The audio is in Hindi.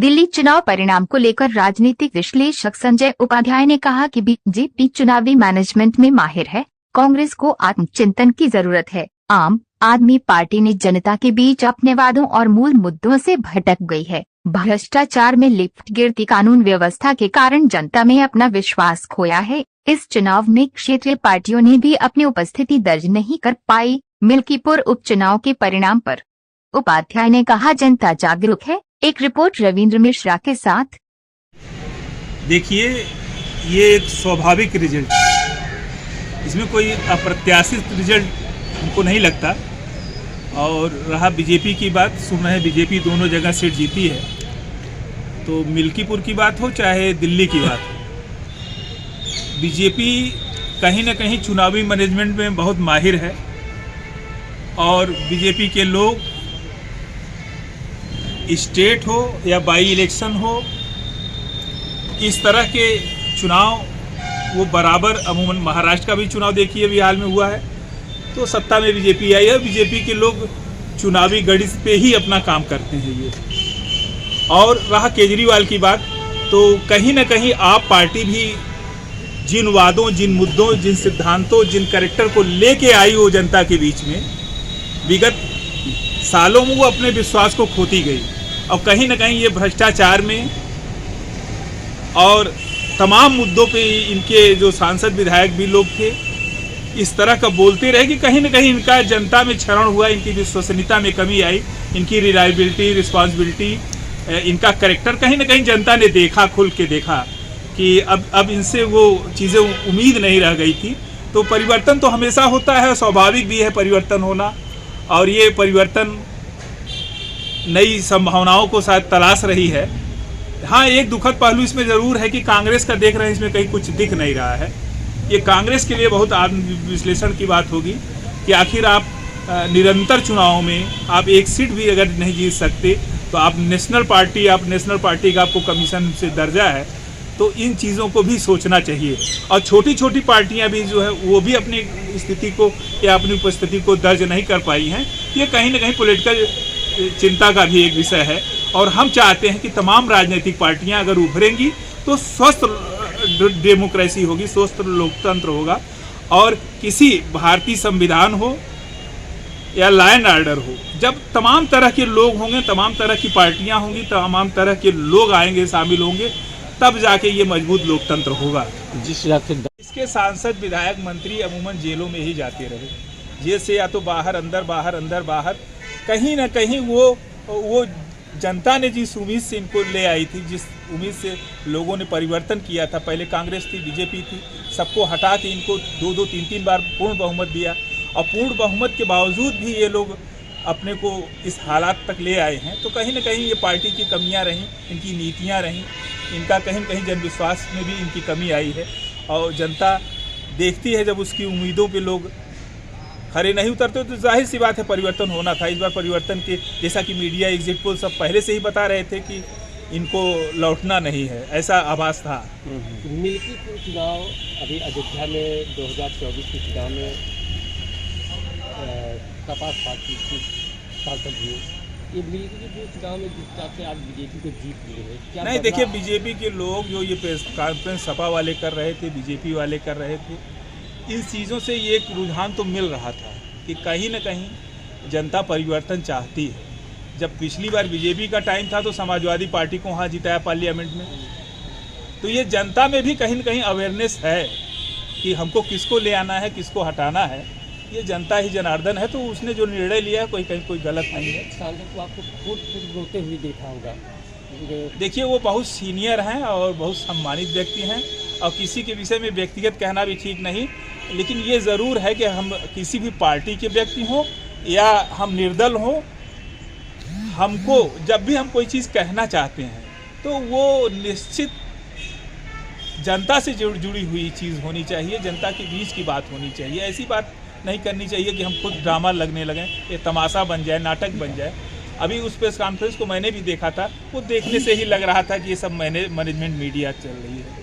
दिल्ली चुनाव परिणाम को लेकर राजनीतिक विश्लेषक संजय उपाध्याय ने कहा कि बीजेपी चुनावी मैनेजमेंट में माहिर है, कांग्रेस को आत्मचिंतन की जरूरत है। आम आदमी पार्टी ने जनता के बीच अपने वादों और मूल मुद्दों से भटक गई है। भ्रष्टाचार में लिप्त गिरती कानून व्यवस्था के कारण जनता में अपना विश्वास खोया है। इस चुनाव में क्षेत्रीय पार्टियों ने भी अपनी उपस्थिति दर्ज नहीं कर पाई। मिल्कीपुर उपचुनाव के परिणाम पर उपाध्याय ने कहा, जनता जागरूक है। एक रिपोर्ट रविंद्र मिश्रा के साथ। देखिए, ये एक स्वाभाविक रिजल्ट है, इसमें कोई अप्रत्याशित रिजल्ट हमको नहीं लगता। और रहा बीजेपी की बात, सुन रहे हैं बीजेपी दोनों जगह सीट जीती है, तो मिल्कीपुर की बात हो चाहे दिल्ली की बात हो, बीजेपी कहीं ना कहीं चुनावी मैनेजमेंट में बहुत माहिर है। और बीजेपी के लोग स्टेट हो या बाई इलेक्शन हो, इस तरह के चुनाव वो बराबर, अमूमन महाराष्ट्र का भी चुनाव देखिए अभी हाल में हुआ है, तो सत्ता में बीजेपी आई है। बीजेपी के लोग चुनावी गणित पे ही अपना काम करते हैं ये। और रहा केजरीवाल की बात, तो कहीं ना कहीं आप पार्टी भी जिन वादों, जिन मुद्दों, जिन सिद्धांतों, जिन कैरेक्टर को लेके आई हो जनता के बीच में, विगत सालों में वो अपने विश्वास को खोती गई। और कहीं ना कहीं ये भ्रष्टाचार में और तमाम मुद्दों पे इनके जो सांसद विधायक भी लोग थे, इस तरह का बोलते रहे कि कहीं ना कहीं इनका जनता में क्षरण हुआ, इनकी विश्वसनीयता में कमी आई, इनकी रिलायबिलिटी, रिस्पॉन्सिबिलिटी, इनका कैरेक्टर कहीं ना कहीं जनता ने देखा, खुल के देखा कि अब इनसे वो चीज़ें उम्मीद नहीं रह गई थी। तो परिवर्तन तो हमेशा होता है, स्वाभाविक भी है परिवर्तन होना। और ये परिवर्तन नई संभावनाओं को शायद तलाश रही है। हाँ, एक दुखद पहलू इसमें ज़रूर है कि कांग्रेस का देख रहे हैं, इसमें कहीं कुछ दिख नहीं रहा है। ये कांग्रेस के लिए बहुत आत्म विश्लेषण की बात होगी कि आखिर आप निरंतर चुनावों में आप एक सीट भी अगर नहीं जीत सकते, तो आप नेशनल पार्टी का आपको कमीशन से दर्जा है, तो इन चीज़ों को भी सोचना चाहिए। और छोटी छोटी पार्टियां भी जो है वो भी अपनी स्थिति को या अपनी उपस्थिति को दर्ज नहीं कर पाई हैं। ये कहीं ना कहीं पॉलिटिकल चिंता का भी एक विषय है। और हम चाहते हैं कि तमाम राजनीतिक पार्टियां अगर उभरेंगी तो स्वस्थ डेमोक्रेसी होगी, स्वस्थ लोकतंत्र होगा। और किसी भारतीय संविधान हो या लॉ एंड ऑर्डर हो, जब तमाम तरह के लोग होंगे, तमाम तरह की पार्टियां होंगी, तमाम तरह के लोग आएंगे, शामिल होंगे, तब जाके ये मजबूत लोकतंत्र होगा। जिस हिसाब से इसके सांसद, विधायक, मंत्री अमूमन जेलों में ही जाते रहे, जेल से या तो बाहर, अंदर बाहर, अंदर बाहर। कहीं ना कहीं वो जनता ने जिस उम्मीद से इनको ले आई थी, जिस उम्मीद से लोगों ने परिवर्तन किया था, पहले कांग्रेस थी, बीजेपी थी, सबको हटा के इनको 2-2, 3-3 बार पूर्ण बहुमत दिया। और पूर्ण बहुमत के बावजूद भी ये लोग अपने को इस हालात तक ले आए हैं। तो कहीं ना कहीं ये पार्टी की कमियां रहीं, इनकी नीतियां रहीं, इनका कहीं न कहीं जनविश्वास में भी इनकी कमी आई है। और जनता देखती है, जब उसकी उम्मीदों पे लोग खरे नहीं उतरते, तो जाहिर सी बात है परिवर्तन होना था। इस बार परिवर्तन के, जैसा कि मीडिया, एग्जिट पोल सब पहले से ही बता रहे थे कि इनको लौटना नहीं है, ऐसा आभास था। मिल्कीपुर चुनाव अभी अयोध्या में 2024 के चुनाव में सपा पार्टी की सांसद हुए, ये मिल्कीपुर चुनाव में जिस तरह से आज बीजेपी को जीत मिली है, क्या नहीं? देखिए, बीजेपी के लोग जो ये प्रेस कॉन्फ्रेंस सपा वाले कर रहे थे, बीजेपी वाले कर रहे थे, इन चीज़ों से ये एक रुझान तो मिल रहा था कि कहीं ना कहीं जनता परिवर्तन चाहती है। जब पिछली बार बीजेपी का टाइम था तो समाजवादी पार्टी को वहाँ जिताया पार्लियामेंट में, तो ये जनता में भी कहीं ना कहीं अवेयरनेस है कि हमको किसको ले आना है, किसको हटाना है। ये जनता ही जनार्दन है, तो उसने जो निर्णय लिया है कोई गलत नहीं है। सांसद को आपको खुद रोते हुए देखा होगा। देखिए, वो बहुत सीनियर हैं और बहुत सम्मानित व्यक्ति हैं, और किसी के विषय में व्यक्तिगत कहना भी ठीक नहीं। लेकिन ये ज़रूर है कि हम किसी भी पार्टी के व्यक्ति हों या हम निर्दल हों, हमको जब भी हम कोई चीज़ कहना चाहते हैं तो वो निश्चित जनता से जुड़ी हुई चीज़ होनी चाहिए, जनता के बीच की बात होनी चाहिए। ऐसी बात नहीं करनी चाहिए कि हम खुद ड्रामा लगने लगें, ये तमाशा बन जाए, नाटक बन जाए। अभी उस प्रेस कॉन्फ्रेंस को मैंने भी देखा था, वो देखने से ही लग रहा था कि ये सब मैनेजमेंट मीडिया चल रही है।